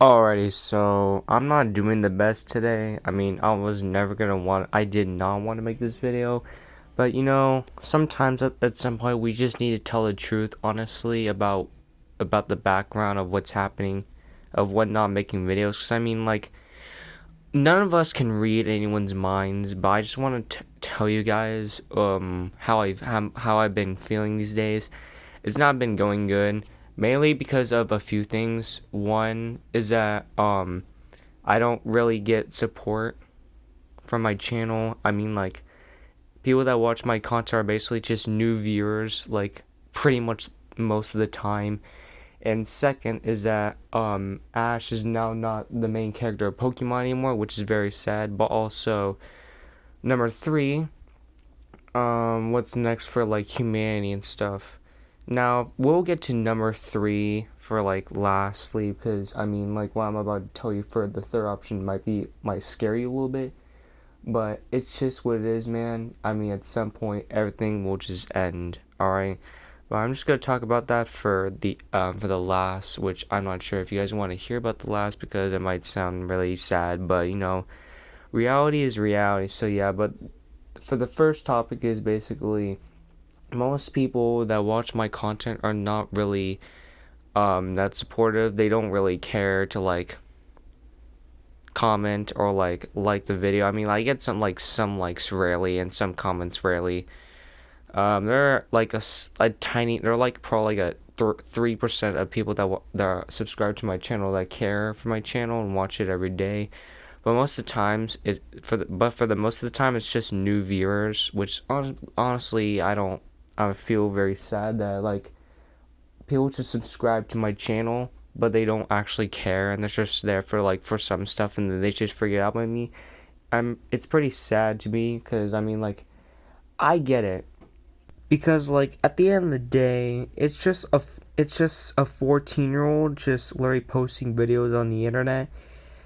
Alrighty, so I'm not doing the best today. I did not want to make this video, but sometimes at some point we just need to tell the truth honestly about the background of what's happening, of what not making videos. Because none of us can read anyone's minds, but I just want to tell you guys how I've been feeling these days. It's not been going good, mainly because of a few things. One is that I don't really get support from my channel. People that watch my content are basically just new viewers, like pretty much most of the time. And second is that Ash is now not the main character of Pokemon anymore, which is very sad. But also number three, what's next for like humanity and stuff. Now we'll get to number three for like lastly, because what I'm about to tell you for the third option might scare you a little bit, but it's just what it is, man. At some point everything will just end. All right. But I'm just gonna talk about that for the last, which I'm not sure if you guys want to hear about the last because it might sound really sad, but reality is reality. So yeah, but for the first topic is basically most people that watch my content are not really that supportive. They don't really care to like comment or like the video. I get some likes rarely and some comments rarely. They're like a tiny. They're like probably like a 3% of people that are subscribed to my channel that care for my channel and watch it every day. But most of the times, for the most of the time, it's just new viewers. Which honestly, I don't. I feel very sad that like people just subscribe to my channel, but they don't actually care, and they're just there for some stuff, and then they just forget about me. It's pretty sad to me because I get it because like at the end of the day it's just a 14-year-old just literally posting videos on the internet.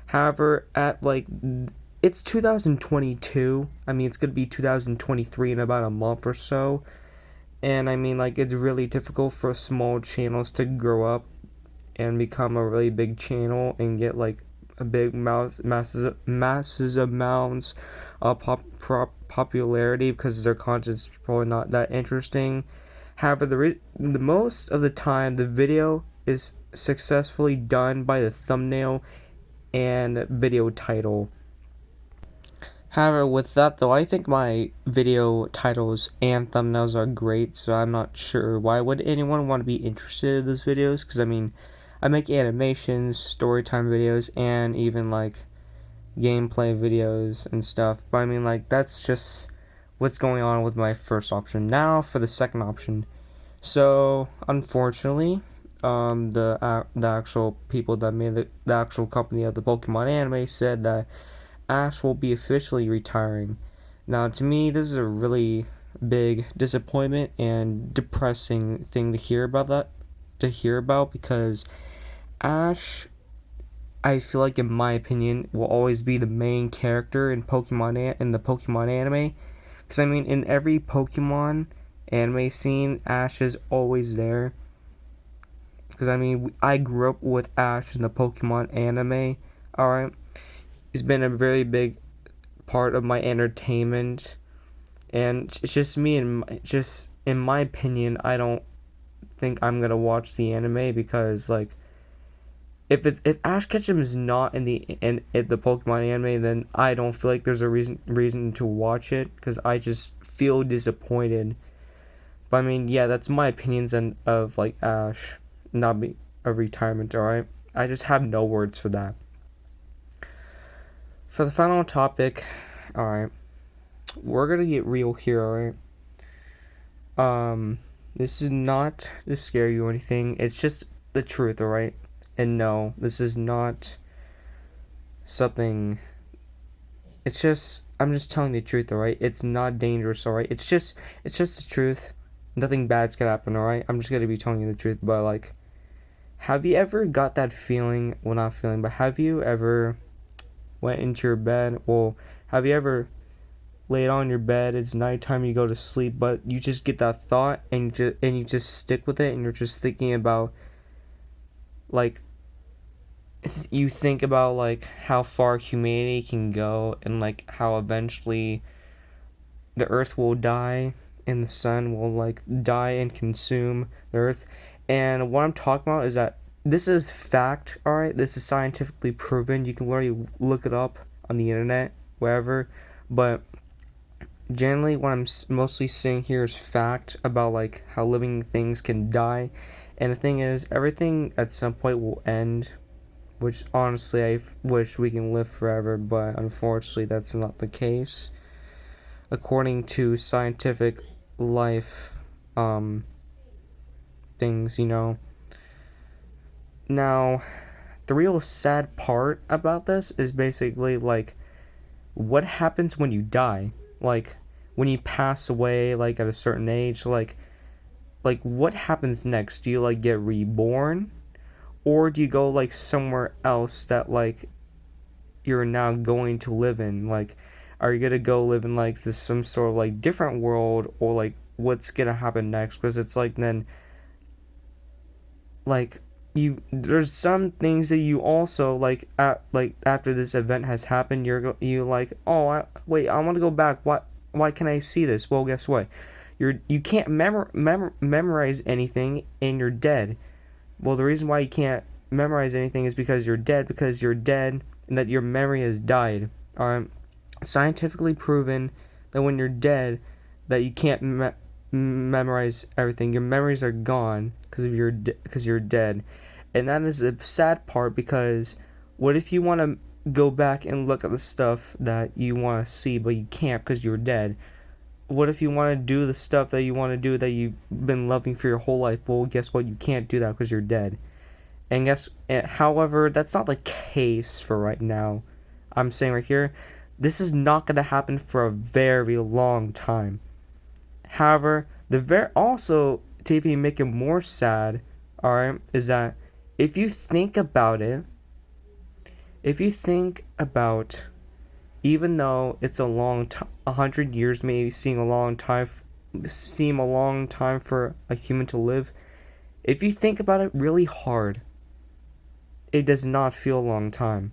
However, at like it's 2022. It's gonna be 2023 in about a month or so, and it's really difficult for small channels to grow up and become a really big channel and get like a big masses amounts of popularity because their content's probably not that interesting. However, the most of the time the video is successfully done by the thumbnail and video title. However, with that though, I think my video titles and thumbnails are great, so I'm not sure why would anyone want to be interested in those videos, because I make animations, storytime videos, and even like gameplay videos and stuff. But that's just what's going on with my first option. Now for the second option. So unfortunately, the actual people that made the actual company of the Pokemon anime said that Ash will be officially retiring. Now, to me, this is a really big disappointment and depressing thing to hear about because Ash, I feel like in my opinion, will always be the main character in in the Pokemon anime. Because in every Pokemon anime scene, Ash is always there. Because I grew up with Ash in the Pokemon anime. Alright, it's been a very big part of my entertainment, and it's just me and just in my opinion, I don't think I'm gonna watch the anime because like if Ash Ketchum is not in the Pokemon anime, then I don't feel like there's a reason to watch it because I just feel disappointed. But yeah, that's my opinions of like Ash not be a retirement. All right, I just have no words for that. For the final topic, all right, we're gonna get real here. All right. This is not to scare you or anything. It's just the truth. All right. And no, this is not something. I'm just telling the truth, alright? It's not dangerous, alright? It's just the truth. Nothing bad's gonna happen, alright? I'm just gonna be telling you the truth, but like, have you ever got that feeling? Well, not feeling, but have you ever went into your bed? Well, have you ever laid on your bed? It's nighttime, you go to sleep, but you just get that thought and you just stick with it, and you're just thinking about like you think about like how far humanity can go, and like how eventually the earth will die and the sun will like die and consume the earth. And what I'm talking about is that this is fact, all right? This is scientifically proven. You can literally look it up on the internet, wherever. But generally, what I'm mostly saying here is fact about like how living things can die. And the thing is, everything at some point will end, which honestly I wish we can live forever, but unfortunately that's not the case according to scientific life things, you know. Now, the real sad part about this is basically like what happens when you die? Like when you pass away like at a certain age, like what happens next? Do you like get reborn, or do you go like somewhere else that like you're now going to live in? Like, are you gonna go live in like this some sort of like different world, or like what's gonna happen next? Because it's like then like there's some things that you also like like after this event has happened, you like, oh, wait, I want to go back. Why can I see this? Well, guess what? You can't memorize anything, and you're dead. Well, the reason why you can't memorize anything is because you're dead, and that your memory has died. Scientifically proven that when you're dead, that you can't memorize everything. Your memories are gone because you're dead, and that is a sad part. Because what if you want to go back and look at the stuff that you want to see, but you can't because you're dead? What if you want to do the stuff that you want to do that you've been loving for your whole life? Well, guess what? You can't do that because you're dead. However, that's not the case for right now. I'm saying right here, this is not going to happen for a very long time. However, also to even make it more sad, alright, is that if you think about it, even though it's a long time, 100 years may seem a long time for a human to live. If you think about it really hard, it does not feel a long time.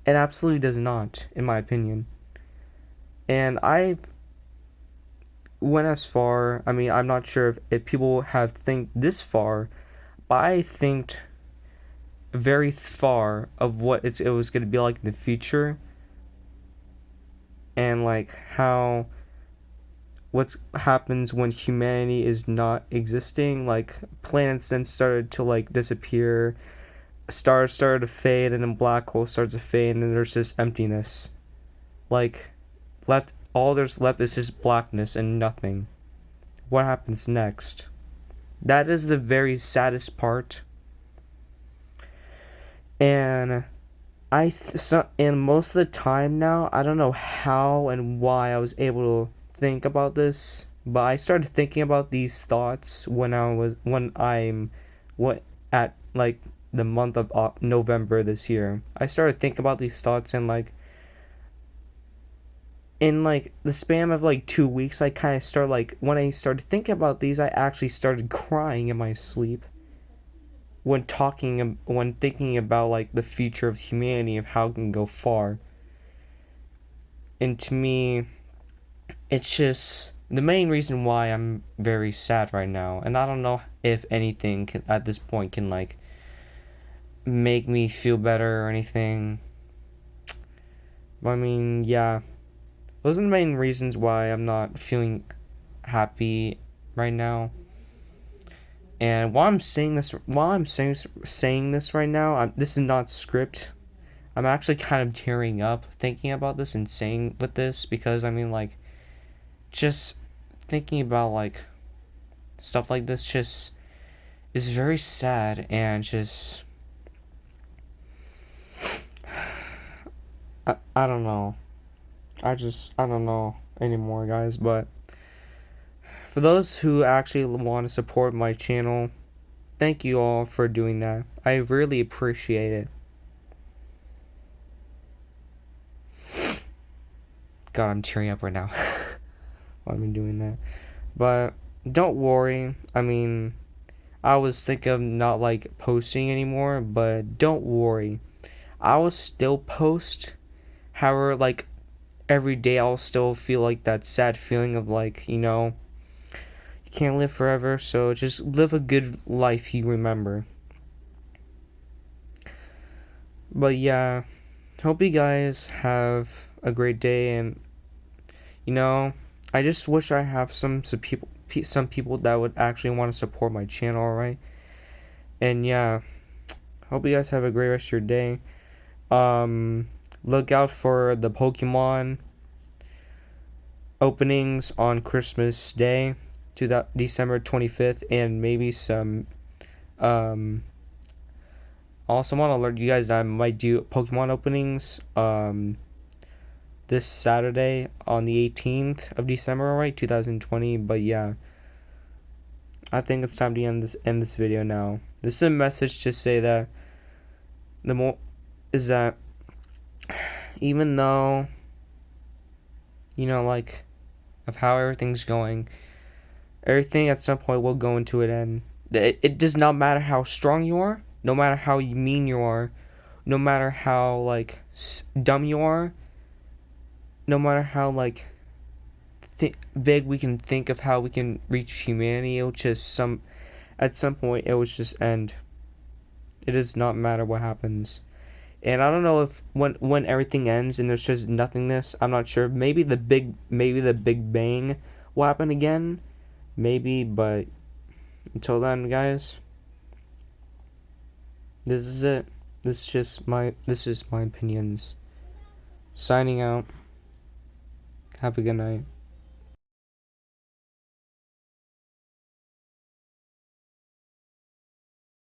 It absolutely does not, in my opinion. And I've went as far. I mean, I'm not sure if people have think this far, but I think very far of what it was going to be like in the future, and like how what happens when humanity is not existing. Like planets then started to like disappear, stars started to fade, and then black holes started to fade, and then there's this emptiness. Like all there's left is just blackness and nothing. What happens next? That is the very saddest part. And and most of the time now, I don't know how and why I was able to think about this, but I started thinking about these thoughts when I'm what at like the month of November this year. I started thinking about these thoughts, and like in like the span of like 2 weeks, I kind of started like when I started thinking about these, I actually started crying in my sleep when thinking about like the future of humanity, of how it can go far. And to me, it's just the main reason why I'm very sad right now. And I don't know if anything can, at this point, can like make me feel better or anything. But I mean, yeah, those are the main reasons why I'm not feeling happy right now. And while I'm saying this right now, this is not script. I'm actually kind of tearing up thinking about this and saying with this, because I mean, like, just thinking about like stuff like this just is very sad, and just I don't know. I don't know anymore, guys. But for those who actually want to support my channel, thank you all for doing that. I really appreciate it. God, I'm tearing up right now while I'm doing that. But don't worry. I mean, I was thinking of not like posting anymore, but don't worry. I will still post. However, like every day I'll still feel like that sad feeling of like, you can't live forever, so just live a good life you remember. But yeah, hope you guys have a great day, and you know, I just wish I have some people that would actually want to support my channel, alright? And yeah, hope you guys have a great rest of your day. Um, Look out for the Pokemon openings on Christmas Day, to that December 25th, and maybe some. Also, want to alert you guys that I might do Pokemon openings this Saturday on the 18th of December, right? 2020. But yeah, I think it's time to end this video now. This is a message to say that the more is that even though like of how everything's going, everything at some point will go into an end. It does not matter how strong you are, no matter how mean you are, no matter how like dumb you are, no matter how like big we can think of how we can reach humanity, it will just at some point it will just end. It does not matter what happens. And I don't know if when everything ends and there's just nothingness, I'm not sure. Maybe the Big Bang will happen again. Maybe, but until then, guys, this is it. This is my opinions. Signing out. Have a good night.